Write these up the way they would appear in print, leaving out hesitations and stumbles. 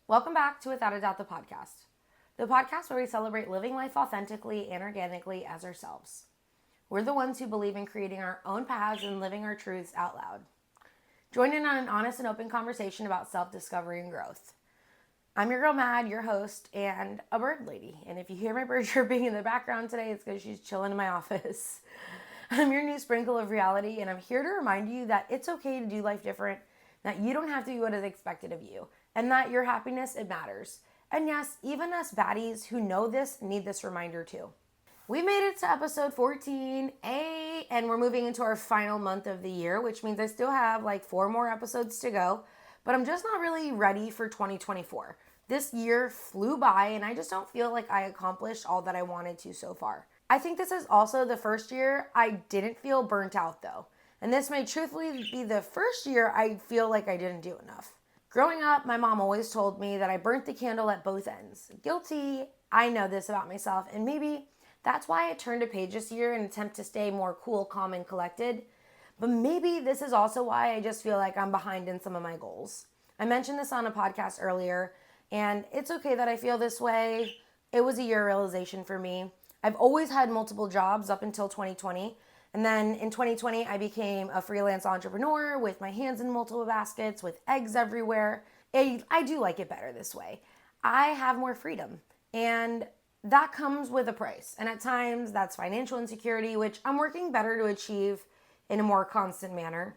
Welcome back to Without a Doubt, the podcast where we celebrate living life authentically and organically as ourselves. We're the ones who believe in creating our own paths and living our truths out loud. Join in on an honest and open conversation about self-discovery and growth. I'm your girl Mad, your host, and a bird lady. And if you hear my bird chirping in the background today, it's because she's chilling in my office. I'm your new sprinkle of reality, and I'm here to remind you that it's okay to do life different, that you don't have to do what is expected of you, and that your happiness, it matters. And yes, even us baddies who know this need this reminder too. We made it to episode 14, and we're moving into our final month of the year, which means I still have like 4 more episodes to go, but I'm just not really ready for 2024. This year flew by, and I just don't feel like I accomplished all that I wanted to so far. I think this is also the first year I didn't feel burnt out though. And this may truthfully be the first year I feel like I didn't do enough. Growing up, my mom always told me that I burnt the candle at both ends. Guilty, I know this about myself, and maybe that's why I turned a page this year in an attempt to stay more cool, calm, and collected. But maybe this is also why I just feel like I'm behind in some of my goals. I mentioned this on a podcast earlier, and it's okay that I feel this way. It was a year realization for me. I've always had multiple jobs up until 2020. And then in 2020, I became a freelance entrepreneur with my hands in multiple baskets, with eggs everywhere. I do like it better this way. I have more freedom, and that comes with a price. And at times, that's financial insecurity, which I'm working better to achieve in a more constant manner.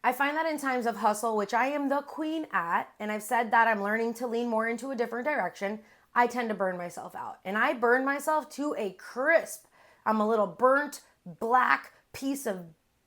I find that in times of hustle, which I am the queen at, and I've said that I'm learning to lean more into a different direction, I tend to burn myself out. And I burn myself to a crisp. I'm a little burnt, black piece of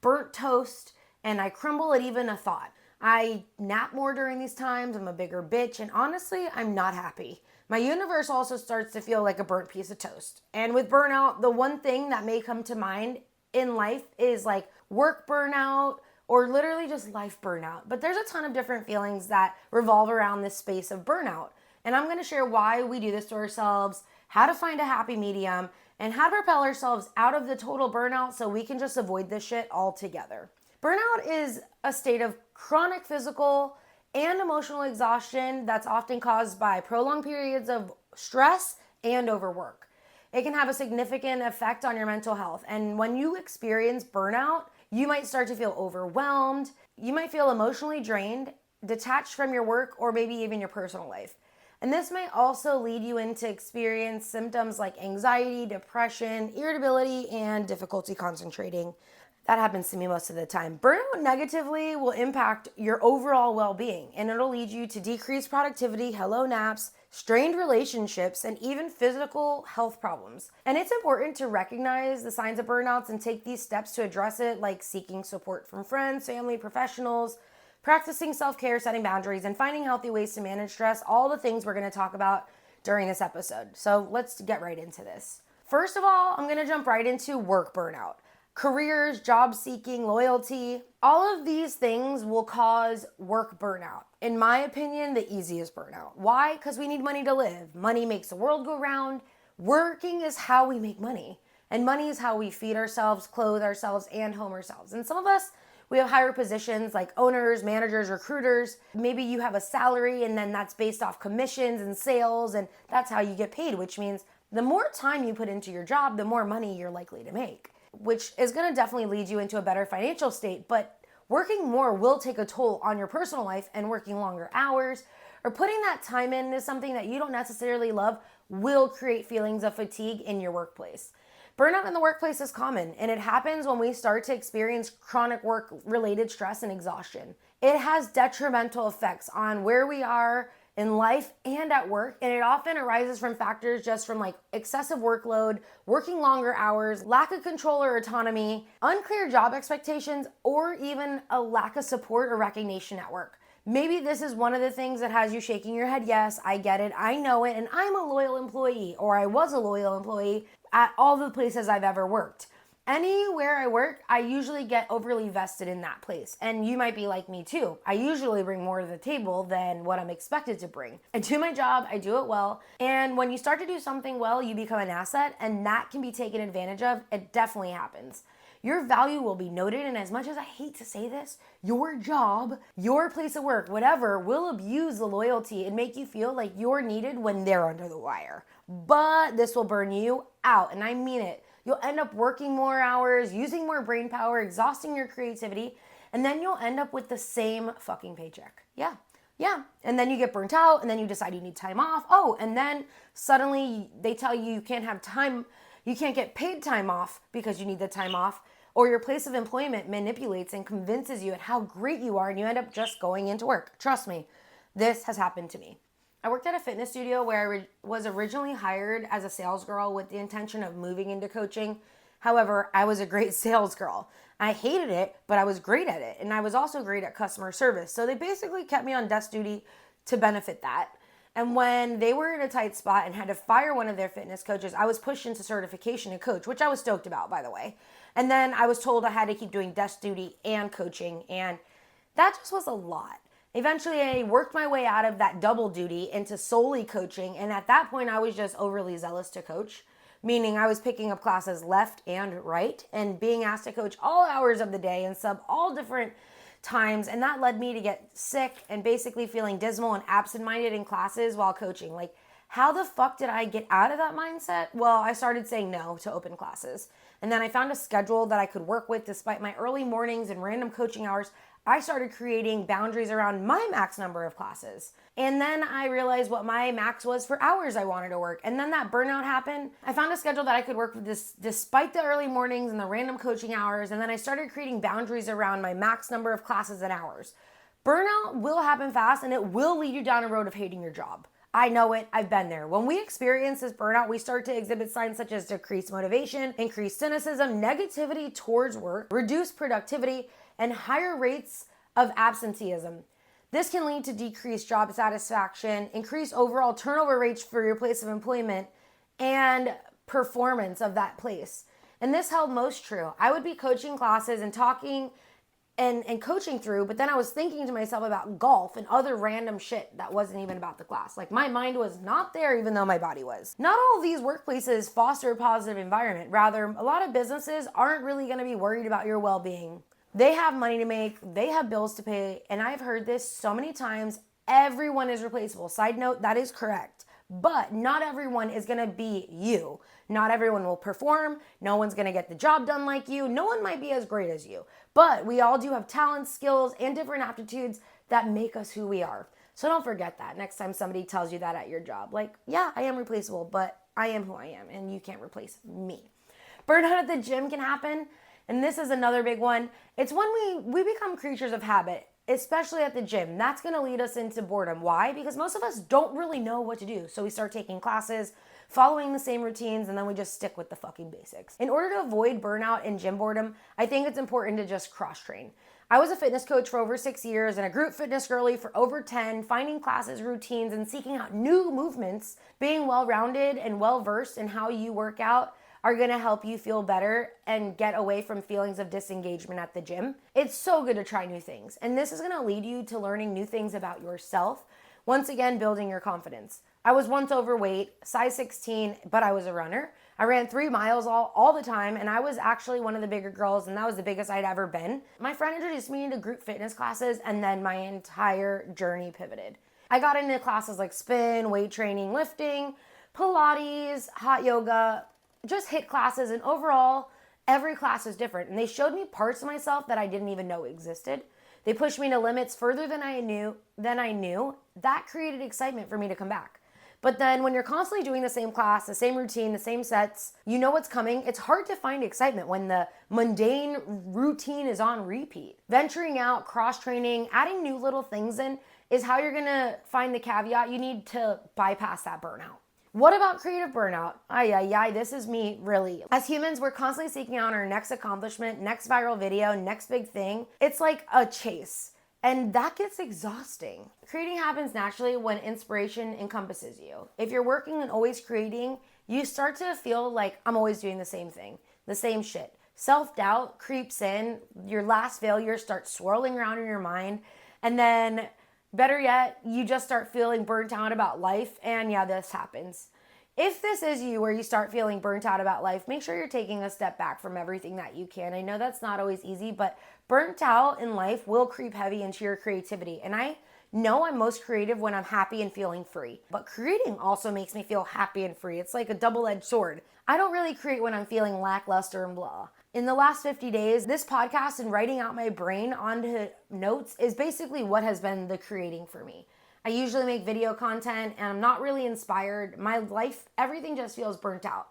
burnt toast, and I crumble at even a thought. I nap more during these times. I'm a bigger bitch, and honestly, I'm not happy. My universe also starts to feel like a burnt piece of toast. And with burnout, the one thing that may come to mind in life is like work burnout or literally just life burnout. But there's a ton of different feelings that revolve around this space of burnout. And I'm going to share why we do this to ourselves, how to find a happy medium, and how to propel ourselves out of the total burnout so we can just avoid this shit altogether. Burnout is a state of chronic physical and emotional exhaustion that's often caused by prolonged periods of stress and overwork. It can have a significant effect on your mental health. And when you experience burnout, you might start to feel overwhelmed. You might feel emotionally drained, detached from your work, or maybe even your personal life. And this may also lead you into experience symptoms like anxiety, depression, irritability, and difficulty concentrating. That happens to me most of the time. Burnout negatively will impact your overall well-being, and it'll lead you to decreased productivity, hello naps, strained relationships, and even physical health problems. And it's important to recognize the signs of burnouts and take these steps to address it, like seeking support from friends, family, professionals, practicing self-care, setting boundaries, and finding healthy ways to manage stress, all the things we're going to talk about during this episode. So let's get right into this. First of all, I'm going to jump right into work burnout. Careers, job seeking, loyalty, all of these things will cause work burnout. In my opinion, the easiest burnout. Why? Because we need money to live. Money makes the world go round. Working is how we make money. And money is how we feed ourselves, clothe ourselves, and home ourselves. And some of us, we have higher positions like owners, managers, recruiters. Maybe you have a salary and then that's based off commissions and sales, and that's how you get paid, which means the more time you put into your job, the more money you're likely to make, which is going to definitely lead you into a better financial state. But working more will take a toll on your personal life, and working longer hours or putting that time into something that you don't necessarily love will create feelings of fatigue in your workplace. Burnout in the workplace is common, and it happens when we start to experience chronic work-related stress and exhaustion. It has detrimental effects on where we are in life and at work, and it often arises from factors just from like excessive workload, working longer hours, lack of control or autonomy, unclear job expectations, or even a lack of support or recognition at work. Maybe this is one of the things that has you shaking your head. Yes, I get it. I know it. And I'm a loyal employee, or I was a loyal employee at all the places I've ever worked. Anywhere I work, I usually get overly vested in that place. And you might be like me too. I usually bring more to the table than what I'm expected to bring. I do my job, I do it well. And when you start to do something well, you become an asset, and that can be taken advantage of. It definitely happens. your value will be noted. And as much as I hate to say this, your job, your place of work, whatever, will abuse the loyalty and make you feel like you're needed when they're under the wire. But this will burn you out. And I mean it. You'll end up working more hours, using more brain power, exhausting your creativity, and then you'll end up with the same fucking paycheck. Yeah. And then you get burnt out, and then you decide you need time off. Oh, and then suddenly they tell you you can't have time, you can't get paid time off because you need the time off, or your place of employment manipulates and convinces you at how great you are, and you end up just going into work. Trust me, this has happened to me. I worked at a fitness studio where I was originally hired as a sales girl with the intention of moving into coaching. However, I was a great sales girl. I hated it, but I was great at it. And I was also great at customer service. So they basically kept me on desk duty to benefit that. And when they were in a tight spot and had to fire one of their fitness coaches, I was pushed into certification to coach, which I was stoked about, by the way. And then I was told I had to keep doing desk duty and coaching. And that just was a lot. Eventually, I worked my way out of that double duty into solely coaching. And at that point, I was just overly zealous to coach. Meaning I was picking up classes left and right and being asked to coach all hours of the day and sub all different times. And that led me to get sick and basically feeling dismal and absent-minded in classes while coaching. Like, how the fuck did I get out of that mindset? Well, I started saying no to open classes. And then I found a schedule that I could work with despite my early mornings and random coaching hours. I started creating boundaries around my max number of classes. And then I realized what my max was for hours I wanted to work. And then that burnout happened. I found a schedule that I could work with this despite the early mornings and the random coaching hours. And then I started creating boundaries around my max number of classes and hours. Burnout will happen fast, and it will lead you down a road of hating your job. I know it. I've been there. When we experience this burnout, we start to exhibit signs such as decreased motivation, increased cynicism, negativity towards work, reduced productivity, and higher rates of absenteeism. This can lead to decreased job satisfaction, increased overall turnover rates for your place of employment, and performance of that place. And this held most true. I would be coaching classes and talking and coaching through, but then I was thinking to myself about golf and other random shit that wasn't even about the class. Like, my mind was not there even though my body was. Not all of these workplaces foster a positive environment. Rather, a lot of businesses aren't really going to be worried about your well-being. They have money to make, they have bills to pay, and I've heard this so many times, everyone is replaceable. Side note, that is correct. But not everyone is going to be you. Not everyone will perform. No one's going to get the job done like you. No one might be as great as you. But we all do have talents, skills, and different aptitudes that make us who we are. So don't forget that next time somebody tells you that at your job. Like, yeah, I am replaceable, but I am who I am, and you can't replace me. Burnout at the gym can happen, and this is another big one. It's when we become creatures of habit, especially at the gym. That's going to lead us into boredom. Why? Because most of us don't really know what to do. So we start taking classes, following the same routines, and then we just stick with the fucking basics. In order to avoid burnout and gym boredom, I think it's important to just cross-train. I was a fitness coach for over 6 years and a group fitness girly for over 10, finding classes, routines, and seeking out new movements. Being well-rounded and well-versed in how you work out are going to help you feel better and get away from feelings of disengagement at the gym. It's so good to try new things. And this is going to lead you to learning new things about yourself. Once again, building your confidence. I was once overweight, size 16, but I was a runner. I ran 3 miles all the time, and I was actually one of the bigger girls, and that was the biggest I'd ever been. My friend introduced me into group fitness classes, and then my entire journey pivoted. I got into classes like spin, weight training, lifting, Pilates, hot yoga, just HIIT classes, and overall, every class was different. And they showed me parts of myself that I didn't even know existed. They pushed me to limits further than I knew. That created excitement for me to come back. But then when you're constantly doing the same class, the same routine, the same sets, you know what's coming. It's hard to find excitement when the mundane routine is on repeat. Venturing out, cross-training, adding new little things in is how you're gonna find the caveat you need to bypass that burnout. What about creative burnout? This is me, really. As humans, we're constantly seeking out our next accomplishment, next viral video, next big thing. It's like a chase, and that gets exhausting. Creating happens naturally when inspiration encompasses you. If you're working and always creating, you start to feel like I'm always doing the same thing, the same shit. Self-doubt creeps in, your last failure starts swirling around in your mind, and then better yet, you just start feeling burnt out about life, and yeah, this happens. If this is you where you start feeling burnt out about life, make sure you're taking a step back from everything that you can. I know that's not always easy, but burnt out in life will creep heavy into your creativity. And I know I'm most creative when I'm happy and feeling free. But creating also makes me feel happy and free. It's like a double-edged sword. I don't really create when I'm feeling lackluster and blah. In the last 50 days, this podcast and writing out my brain onto notes is basically what has been the creating for me. I usually make video content and I'm not really inspired. My life, everything just feels burnt out.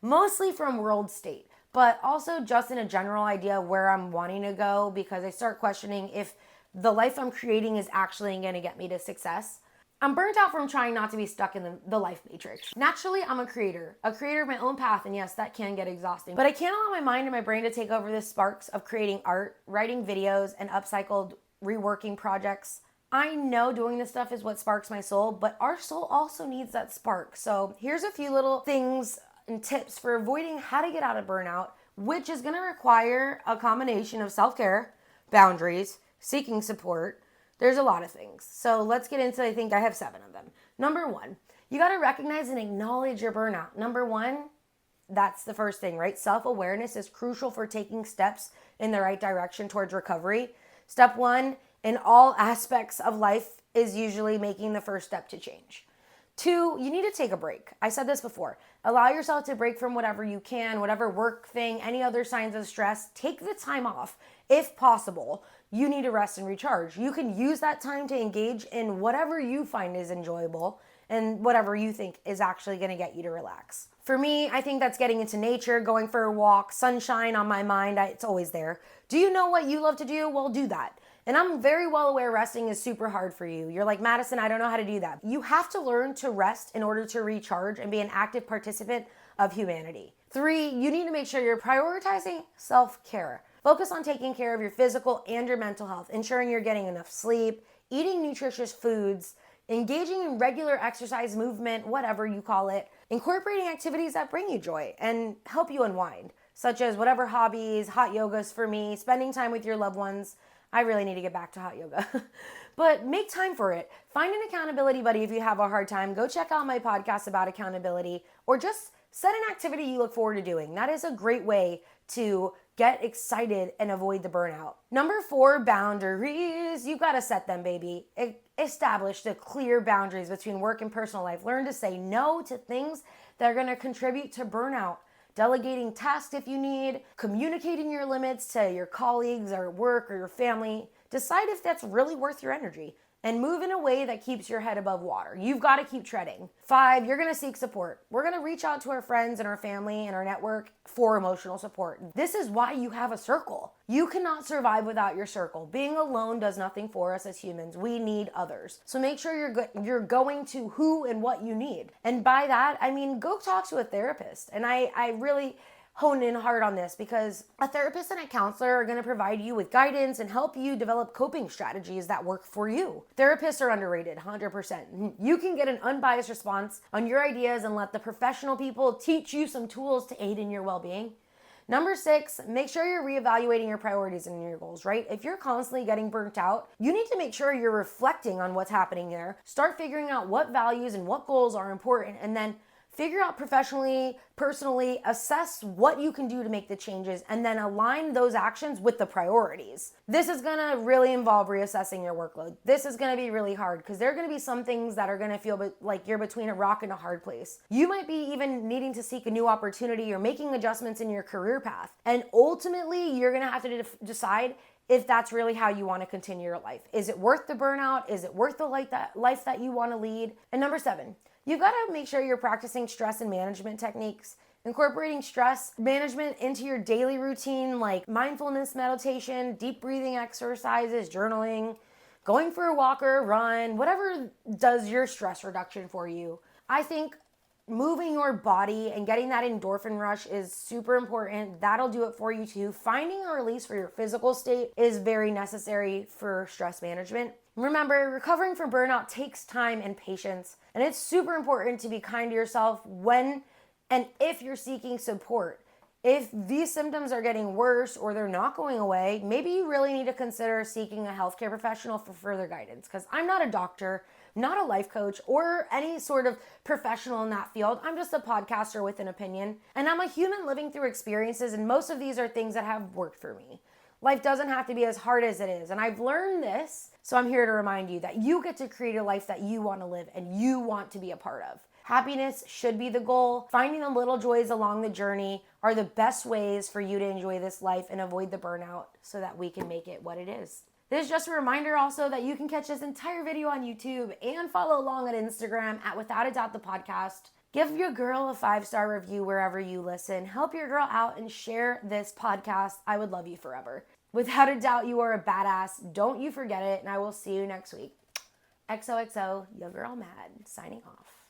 Mostly from world state, but also just in a general idea where I'm wanting to go, because I start questioning if the life I'm creating is actually going to get me to success. I'm burnt out from trying not to be stuck in the life matrix. Naturally, I'm a creator of my own path, and yes, that can get exhausting. But I can't allow my mind and my brain to take over the sparks of creating art, writing videos, and upcycled reworking projects. I know doing this stuff is what sparks my soul, but our soul also needs that spark. So here's a few little things and tips for avoiding how to get out of burnout, which is going to require a combination of self-care, boundaries, seeking support. There's a lot of things. So let's get into, I think I have 7 of them. Number 1, you got to recognize and acknowledge your burnout. Number 1, that's the first thing, right? Self-awareness is crucial for taking steps in the right direction towards recovery. Step 1 in all aspects of life is usually making the first step to change. 2, you need to take a break. I said this before. Allow yourself to break from whatever you can, whatever work thing, any other signs of stress. Take the time off. If possible, you need to rest and recharge. You can use that time to engage in whatever you find is enjoyable and whatever you think is actually going to get you to relax. For me, I think that's getting into nature, going for a walk, sunshine on my mind. It's always there. Do you know what you love to do? Well, do that. And I'm very well aware resting is super hard for you. You're like, Madison, I don't know how to do that. You have to learn to rest in order to recharge and be an active participant of humanity. 3, you need to make sure you're prioritizing self-care. Focus on taking care of your physical and your mental health, ensuring you're getting enough sleep, eating nutritious foods, engaging in regular exercise, movement, whatever you call it, incorporating activities that bring you joy and help you unwind, such as whatever hobbies, hot yogas for me, spending time with your loved ones. I really need to get back to hot yoga. But make time for it. Find an accountability buddy if you have a hard time. Go check out my podcast about accountability, or just set an activity you look forward to doing. That is a great way to get excited and avoid the burnout. Number 4, boundaries. You got to set them, baby. Establish the clear boundaries between work and personal life. Learn to say no to things that are going to contribute to burnout. Delegating tasks if you need, communicating your limits to your colleagues or work or your family. Decide if that's really worth your energy, and move in a way that keeps your head above water. You've got to keep treading. 5, you're going to seek support. We're going to reach out to our friends and our family and our network for emotional support. This is why you have a circle. You cannot survive without your circle. Being alone does nothing for us as humans. We need others. So make sure you're going to who and what you need. And by that, I mean, go talk to a therapist. And I really hone in hard on this, because a therapist and a counselor are going to provide you with guidance and help you develop coping strategies that work for you. Therapists are underrated, 100%. You can get an unbiased response on your ideas and let the professional people teach you some tools to aid in your well-being. Number 6, make sure you're reevaluating your priorities and your goals, right? If you're constantly getting burnt out, you need to make sure you're reflecting on what's happening there. Start figuring out what values and what goals are important, and then figure out professionally, personally, assess what you can do to make the changes, and then align those actions with the priorities. This is gonna really involve reassessing your workload. This is gonna be really hard, because there are gonna be some things that are gonna feel like you're between a rock and a hard place. You might be even needing to seek a new opportunity or making adjustments in your career path. And ultimately, you're gonna have to decide if that's really how you want to continue your life. Is it worth the burnout? Is it worth the life that you want to lead? And number 7, you got to make sure you're practicing stress and management techniques. Incorporating stress management into your daily routine, like mindfulness meditation, deep breathing exercises, journaling, going for a walk or a run, whatever does your stress reduction for you. I think moving your body and getting that endorphin rush is super important. That'll do it for you too. Finding a release for your physical state is very necessary for stress management. Remember, recovering from burnout takes time and patience, and it's super important to be kind to yourself when and if you're seeking support. If these symptoms are getting worse or they're not going away, maybe you really need to consider seeking a healthcare professional for further guidance, because I'm not a doctor, not a life coach or any sort of professional in that field. I'm just a podcaster with an opinion, and I'm a human living through experiences, and most of these are things that have worked for me. Life doesn't have to be as hard as it is, and I've learned this, so I'm here to remind you that you get to create a life that you want to live and you want to be a part of. Happiness should be the goal. Finding the little joys along the journey are the best ways for you to enjoy this life and avoid the burnout so that we can make it what it is. This is just a reminder also that you can catch this entire video on YouTube and follow along on Instagram at Without a Doubt the Podcast. Give your girl a 5-star review wherever you listen. Help your girl out and share this podcast. I would love you forever. Without a doubt, you are a badass. Don't you forget it. And I will see you next week. XOXO, your girl Mad, signing off.